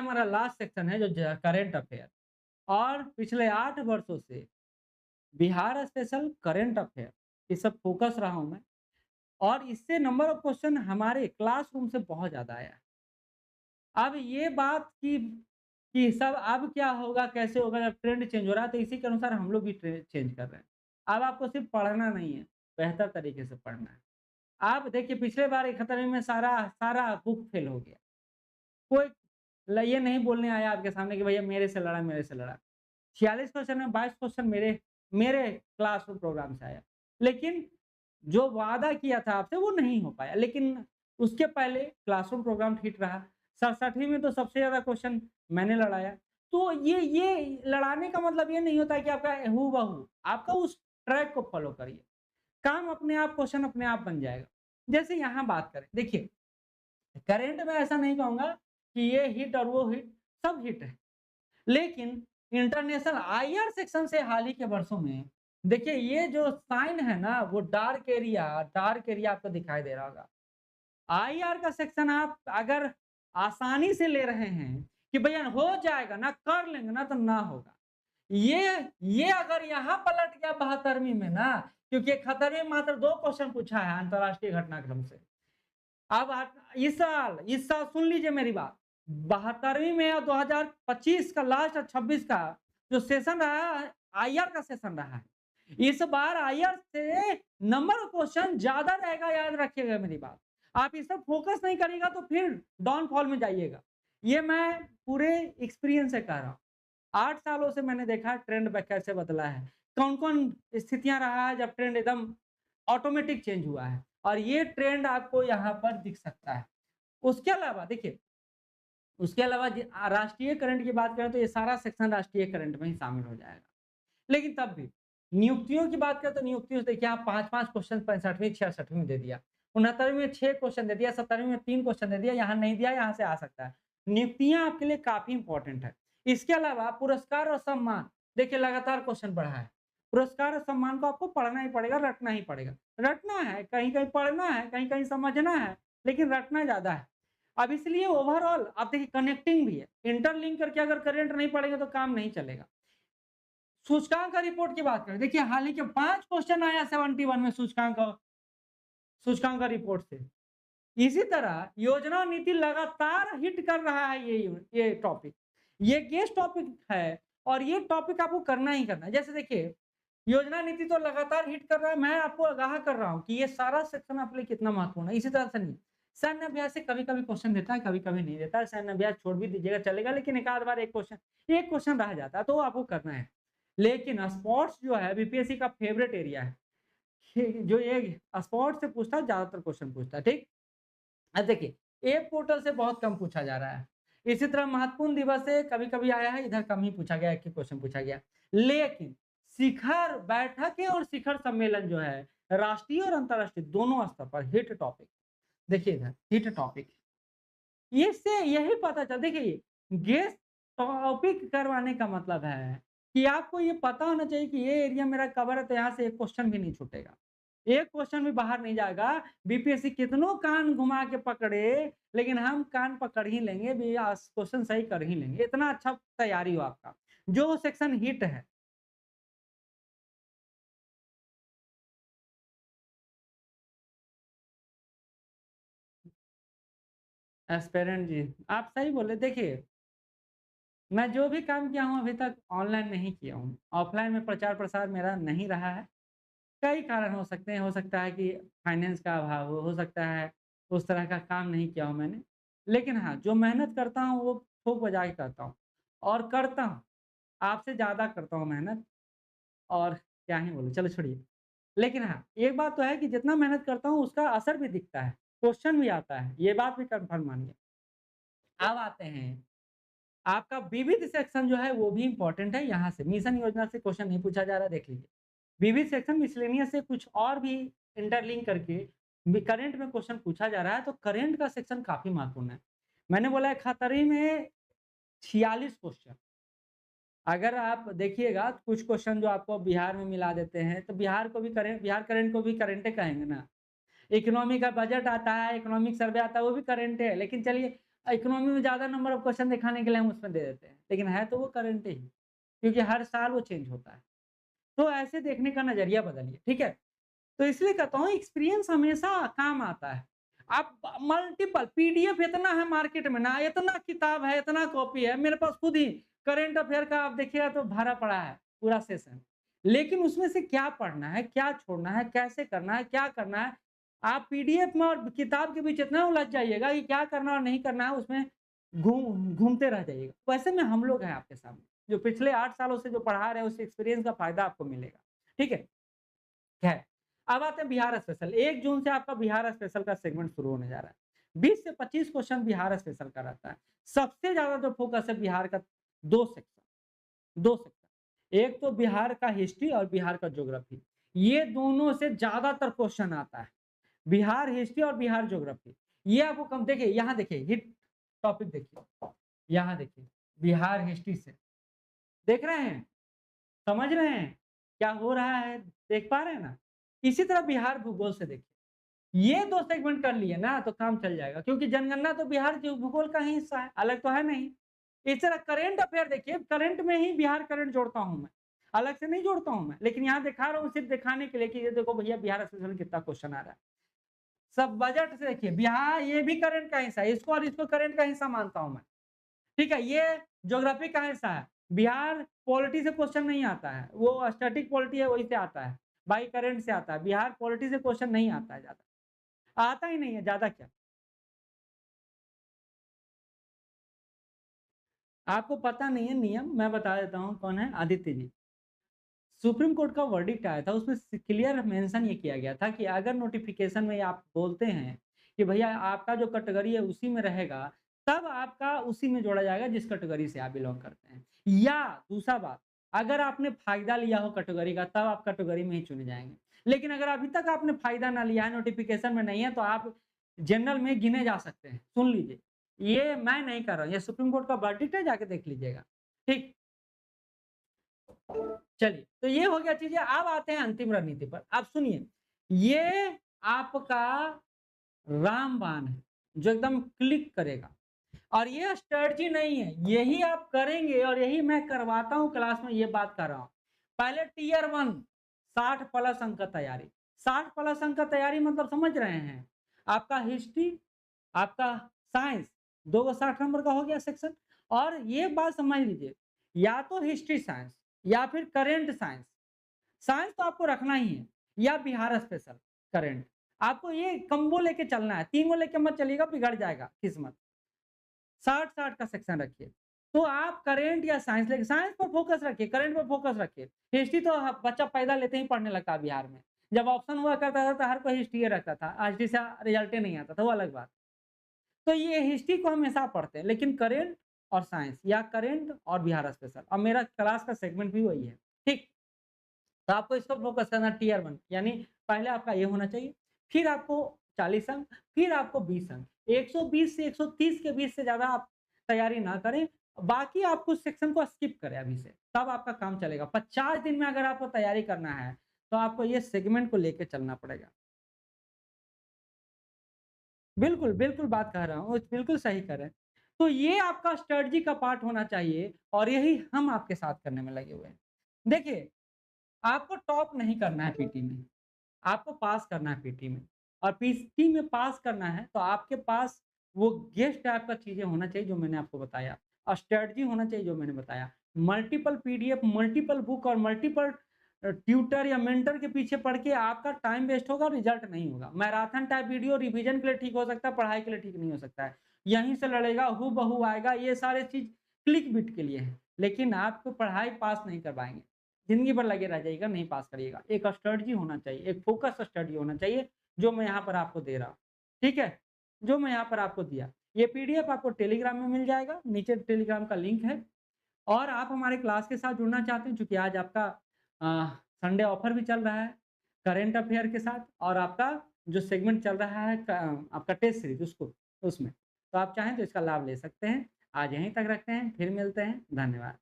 हमारा last section है जो करंट अफेयर, और पिछले 8 वर्षों से बिहार स्पेशल करंट अफेयर ये सब फोकस रहा हूँ मैं, और इससे नंबर ऑफ क्वेश्चन हमारे क्लासरूम से बहुत ज़्यादा आया है। अब ये बात कि सब अब क्या होगा, कैसे होगा, जब ट्रेंड चेंज हो रहा है तो इसी के अनुसार हम लोग भी ट्रेंड चेंज कर रहे हैं। अब आपको सिर्फ पढ़ना नहीं है, बेहतर तरीके से पढ़ना है। आप देखिए पिछले बार 71 में सारा सारा बुक फेल हो गया। कोई ये नहीं बोलने आया आपके सामने कि भैया मेरे से लड़ा, मेरे से लड़ा। 46 क्वेश्चन में 22 क्वेश्चन मेरे मेरे क्लासरूम प्रोग्राम से आया। लेकिन जो वादा किया था आपसे वो नहीं हो पाया। लेकिन उसके पहले क्लासरूम प्रोग्राम ठीक रहा। 67वीं में तो सबसे ज़्यादा क्वेश्चन मैंने लड़ाया। तो ये लड़ाने का मतलब ये नहीं होता है कि आपका हूबहू, आपका उस ट्रैक को फ़ॉलो करिए। काम अपने आप, क्वेश्चन अपने आप बन जाएगा। जैसे यहाँ बात करें, देखिए करंट में ऐसा नहीं कहूँगा कि ये हिट और वो हिट, सब हिट है। लेकिन इंटरनेशनल आईआर सेक्शन से हाल ही के वर्षों में देखिए ये जो साइन है ना, वो डार्क एरिया आपको दिखाई दे रहा होगा। आईआर का सेक्शन आप अगर आसानी से ले रहे हैं कि भैया हो जाएगा ना, कर लेंगे ना, तो ना होगा। ये अगर यहाँ पलट गया 72वीं में ना, क्योंकि 71वीं में मात्र 2 क्वेश्चन पूछा है अंतरराष्ट्रीय घटनाक्रम से। अब इस साल सुन लीजिए मेरी बात, 72वीं में और 2025 का लास्ट और 26 का जो सेशन रहा है, आईआर का सेशन रहा है। इस बार आईआर से नंबर ऑफ क्वेश्चन ज़्यादा रहेगा, याद रखिएगा मेरी बात। आप इस पर फोकस नहीं करिएगा तो फिर डाउनफॉल में जाइएगा। ये मैं पूरे एक्सपीरियंस से कह रहा हूँ। 8 सालों से मैंने देखा ट्रेंड कैसे बदला है। कौन-कौन स्थितियाँ रहा है जब ट्रेंड एकदम ऑटोमेटिक चेंज हुआ है, और ये ट्रेंड आपको यहाँ पर दिख सकता है। उसके अलावा देखिए, उसके अलावा राष्ट्रीय करंट की बात करें तो ये सारा सेक्शन राष्ट्रीय करंट में ही शामिल हो जाएगा। लेकिन तब भी नियुक्तियों की बात करें तो नियुक्तियों से देखिए आप 5-5 क्वेश्चन 65वीं 66वीं में दे दिया, 69वीं में 6 क्वेश्चन दे दिया, 70वीं में 3 क्वेश्चन दे दिया, यहाँ नहीं दिया, यहाँ से आ सकता है। नियुक्तियाँ आपके लिए काफ़ी इम्पोर्टेंट है। इसके अलावा पुरस्कार और सम्मान, देखिए लगातार क्वेश्चन बढ़ा है। पुरस्कार और सम्मान को आपको पढ़ना ही पड़ेगा, रटना ही पड़ेगा। रटना है, कहीं-कहीं पढ़ना है, कहीं-कहीं समझना है, लेकिन रटना ज़्यादा है। अब इसलिए ओवरऑल आप देखिए कनेक्टिंग भी है। इंटरलिंक करके अगर करंट नहीं पढ़ेंगे तो काम नहीं चलेगा। सूचकांक का रिपोर्ट की बात करें, देखिए हाल ही के 5 क्वेश्चन आया 71 में सूचकांक का रिपोर्ट से। इसी तरह योजना और नीति लगातार हिट कर रहा है ये टॉपिक। ये गेस्ट टॉपिक है और ये टॉपिक आपको करना ही करना है। जैसे देखिए योजना नीति तो लगातार हिट कर रहा है, मैं आपको आगाह कर रहा हूँ कि ये सारा सेक्शन आपके लिए कितना महत्वपूर्ण है। इसी तरह से नहीं, सैन्य अभ्यास से कभी-कभी क्वेश्चन देता है, कभी-कभी नहीं देता है। सैन्य अभ्यास छोड़ भी दीजिएगा चलेगा, लेकिन एक आध बार एक क्वेश्चन रह जाता है, तो वो आपको करना है। लेकिन स्पोर्ट्स जो है बीपीएससी का फेवरेट एरिया है। जो ये स्पोर्ट्स से पूछता है, ज़्यादातर क्वेश्चन पूछता है, ठीक? अब देखिए, एक पोर्टल से बहुत कम पूछा जा रहा है। इसी तरह महत्वपूर्ण दिवस से कभी-कभी आया है, इधर कम ही पूछा गया है, 1 ही क्वेश्चन पूछा गया। लेकिन शिखर बैठकें और शिखर सम्मेलन जो है, राष्ट्रीय और अंतर्राष्ट्रीय दोनों स्तर पर हिट टॉपिक। देखिए इधर हिट टॉपिक। इससे यही पता चल देखिए, गेस्ट टॉपिक करवाने का मतलब है कि आपको ये पता होना चाहिए कि ये एरिया मेरा कवर है, तो यहाँ से एक क्वेश्चन भी नहीं छूटेगा। एक क्वेश्चन भी बाहर नहीं जाएगा। बीपीएससी कितनों कान घुमा के पकड़े, लेकिन हम कान पकड़ ही लेंगे, क्वेश्चन सही कर ही लेंगे। इतना अच्छा तैयारी हो आपका। जो सेक्शन हिट है, एस्पिरेंट जी, आप सही बोले। देखिए मैं जो भी काम किया हूँ अभी तक ऑनलाइन नहीं किया हूँ। ऑफलाइन में प्रचार-प्रसार मेरा नहीं रहा है। कई कारण हो सकते हैं, हो सकता है कि फाइनेंस का अभाव हो सकता है उस तरह का काम नहीं किया हूँ मैंने। लेकिन हाँ, जो मेहनत करता हूँ वो ठोक बजा के करता हूँ, और करता हूँ। आपसे ज़्यादा करता हूँ मेहनत, और क्या ही बोलूँ, चलो छोड़िए। लेकिन हाँ, एक बात तो है कि जितना मेहनत करता हूँ उसका असर भी दिखता है, क्वेश्चन भी आता है, ये बात भी कन्फर्म मानिए। अब आते हैं आपका विविध सेक्शन जो है वो भी इम्पोर्टेंट है। यहाँ से मिशन योजना से क्वेश्चन नहीं पूछा जा रहा है, देख लीजिए। विविध सेक्शन मिसलेनियस से कुछ और भी इंटरलिंक करके करंट में क्वेश्चन पूछा जा रहा है, तो करंट का सेक्शन काफ़ी महत्वपूर्ण है। मैंने बोला है खतरे में 46 क्वेश्चन। अगर आप देखिएगा कुछ क्वेश्चन जो आपको बिहार में मिला देते हैं, तो बिहार करंट को भी करंटे कहेंगे ना। इकोनॉमी का बजट आता है, इकोनॉमिक सर्वे आता है, वो भी करंट है। लेकिन चलिए इकोनॉमी में ज़्यादा नंबर ऑफ क्वेश्चन दिखाने के लिए हम उसमें दे देते हैं, लेकिन है तो वो करंट ही, क्योंकि हर साल वो चेंज होता है। तो ऐसे देखने का नज़रिया बदलिए, ठीक है? तो इसलिए कहता हूँ एक्सपीरियंस हमेशा काम आता है। आप मल्टीपल पीडीएफ इतना है मार्केट में ना, इतना किताब है, इतना कॉपी है, मेरे पास खुद ही करंट अफेयर का आप देखिएगा तो भरा पड़ा है पूरा सेशन। लेकिन उसमें से क्या पढ़ना है, क्या छोड़ना है, कैसे करना है, क्या करना है, आप पीडीएफ में और किताब के बीच इतना उलझ जाइएगा कि क्या करना और नहीं करना है उसमें घूमते रह जाइएगा। वैसे में हम लोग हैं आपके सामने, जो पिछले 8 सालों से जो पढ़ा रहे हैं उस एक्सपीरियंस का फ़ायदा आपको मिलेगा। ठीक है? खैर, अब आते हैं बिहार स्पेशल। 1 जून से आपका बिहार स्पेशल का सेगमेंट शुरू होने जा रहा है। 20 से 25 क्वेश्चन बिहार स्पेशल का रहता है। सबसे ज़्यादा जो फोकस है बिहार का 2 सेक्शन 2 सेक्शन। एक तो बिहार का हिस्ट्री और बिहार का ज्योग्राफी। ये दोनों से ज़्यादातर क्वेश्चन आता है। बिहार हिस्ट्री और बिहार ज्योग्राफी। ये आपको कम देखिए, यहाँ देखिए हिट टॉपिक देखिए। यहाँ देखिए, बिहार हिस्ट्री से। देख रहे हैं? समझ रहे हैं? क्या हो रहा है? देख पा रहे हैं ना? इसी तरह बिहार भूगोल से देखिए। ये 2 सेगमेंट कर लिए ना तो काम चल जाएगा, क्योंकि जनगणना तो बिहार के भूगोल का ही हिस्सा है, अलग तो है नहीं। इस तरह करंट अफेयर देखिए, करंट में ही बिहार करंट जोड़ता हूँ मैं, अलग से नहीं जोड़ता हूँ मैं, लेकिन यहाँ दिखा रहा हूँ सिर्फ दिखाने के लिए कि ये देखो भैया बिहार स्पेशल में कितना क्वेश्चन आ रहा है। सब बजट से देखिए, बिहार ये भी करंट का हिस्सा है, इसको और इसको करंट का हिस्सा मानता हूँ मैं। ठीक है, ये ज्योग्राफी का हिस्सा है। बिहार पॉलिटी से क्वेश्चन नहीं आता है, वो स्टैटिक पॉलिटी है वही से आता है, बाई करंट से आता है। बिहार पॉलिटी से क्वेश्चन नहीं आता है ज़्यादा, आता ही नहीं है ज़्यादा क्या। आपको पता नहीं है नियम, मैं बता देता हूँ कौन है, आदित्य जी। सुप्रीम कोर्ट का वर्डिक्ट आया था, उसमें क्लियर मेंशन ये किया गया था कि अगर नोटिफिकेशन में आप बोलते हैं कि भैया आपका जो कैटेगरी है उसी में रहेगा, तब आपका उसी में जोड़ा जाएगा जिस कैटेगरी से आप बिलोंग करते हैं। या दूसरा बात, अगर आपने फ़ायदा लिया हो कैटेगरी का, तब आप कैटेगरी में ही चुने जाएँगे। लेकिन अगर अभी तक आपने फ़ायदा ना लिया है, नोटिफिकेशन में नहीं है, तो आप जनरल में गिने जा सकते हैं। सुन लीजिए, ये मैं नहीं कर रहा हूँ, ये सुप्रीम कोर्ट का वर्डिक्ट है, जाके देख लीजिएगा। ठीक? चलिए, तो ये हो गया चीज़ें, अब आते हैं अंतिम रणनीति पर। अब सुनिए, ये आपका रामबाण है, जो एकदम क्लिक करेगा और ये स्ट्रैटेजी नहीं है, यही आप करेंगे और यही मैं करवाता हूँ क्लास में, ये बात कर रहा हूँ। पहले टियर 1 60 प्लस अंक का तैयारी, 60 प्लस अंक का तैयारी मतलब समझ रहे हैं? आपका हिस्ट्री, आपका साइंस, 2 को 60 नंबर का हो गया सेक्शन। और ये बात समझ लीजिए, या तो हिस्ट्री साइंस या फिर करंट साइंस। साइंस तो आपको रखना ही है, या बिहार स्पेशल करंट। आपको ये कम्बो लेके चलना है, 3 को लेके मत चलिएगा, बिगड़ जाएगा किस्मत। 60-60 का सेक्शन रखिए। तो आप करंट या साइंस लेके साइंस पर फोकस रखिए, करंट पर फोकस रखिए। हिस्ट्री तो बच्चा पैदा लेते ही पढ़ने लगता है बिहार में। जब ऑप्शन हुआ करता था तो हर कोई हिस्ट्री रखता था, हिस्ट्री से रिजल्ट नहीं आता था, वो अलग बात। तो ये हिस्ट्री को हमेशा पढ़ते हैं, लेकिन करंट और साइंस, या करंट और बिहार स्पेशल, और मेरा क्लास का सेगमेंट भी वही है। ठीक? तो आपको इस पर फोकस करना है टियर 1, यानी पहले आपका ये होना चाहिए, फिर आपको 40 अंक, फिर आपको 20 अंक। 120 से 130 के बीच से ज़्यादा आप तैयारी ना करें, बाकी आप कुछ सेक्शन को स्किप करें अभी से, तब आपका काम चलेगा। 50 दिन में अगर आपको तैयारी करना है, तो आपको ये सेगमेंट को लेके चलना पड़ेगा। बिल्कुल, बिल्कुल बात कह रहा हूँ, बिल्कुल सही कह रहे हैं। तो ये आपका स्ट्रैटेजी का पार्ट होना चाहिए और यही हम आपके साथ करने में लगे हुए हैं। देखिए, आपको टॉप नहीं करना है पीटी में, आपको पास करना है पीटी में, और पीटी में पास करना है तो आपके पास वो गेस्ट टाइप का चीज़ें होना चाहिए जो मैंने आपको बताया, और स्ट्रैटेजी होना चाहिए जो मैंने बताया। मल्टीपल पीडीएफ, मल्टीपल बुक और मल्टीपल ट्यूटर या मेंटर के पीछे पढ़ के आपका टाइम वेस्ट होगा, रिजल्ट नहीं होगा। मैराथन टाइप वीडियो रिवीजन के लिए ठीक हो सकता है, पढ़ाई के लिए ठीक नहीं हो सकता है। यहीं से लड़ेगा, हूबहू आएगा, ये सारे चीज़ क्लिक बिट के लिए है, लेकिन आपको पढ़ाई पास नहीं कर पाएँगे। ज़िंदगी भर लगे रह जाइएगा, नहीं पास करिएगा। एक स्ट्रैटेजी होना चाहिए, एक फ़ोकस स्टडी होना चाहिए, जो मैं यहाँ पर आपको दे रहा हूँ। ठीक है? जो मैं यहाँ पर आपको दिया। ये पीडीएफ आपको टेलीग्राम में मिल जाएगा, नीचे टेलीग्राम का लिंक है। और आप हमारे क्लास के साथ जुड़ना चाहते हैं, चूँकि आज आपका अ, संडे ऑफर भी चल रहा है, करंट अफेयर के साथ, और आपका जो सेगमेंट चल रहा है आपका टेस्ट सीरीज़ उसमें। तो आप चाहें तो इसका लाभ ले सकते हैं। आज यहीं तक रखते हैं, फिर मिलते हैं। धन्यवाद।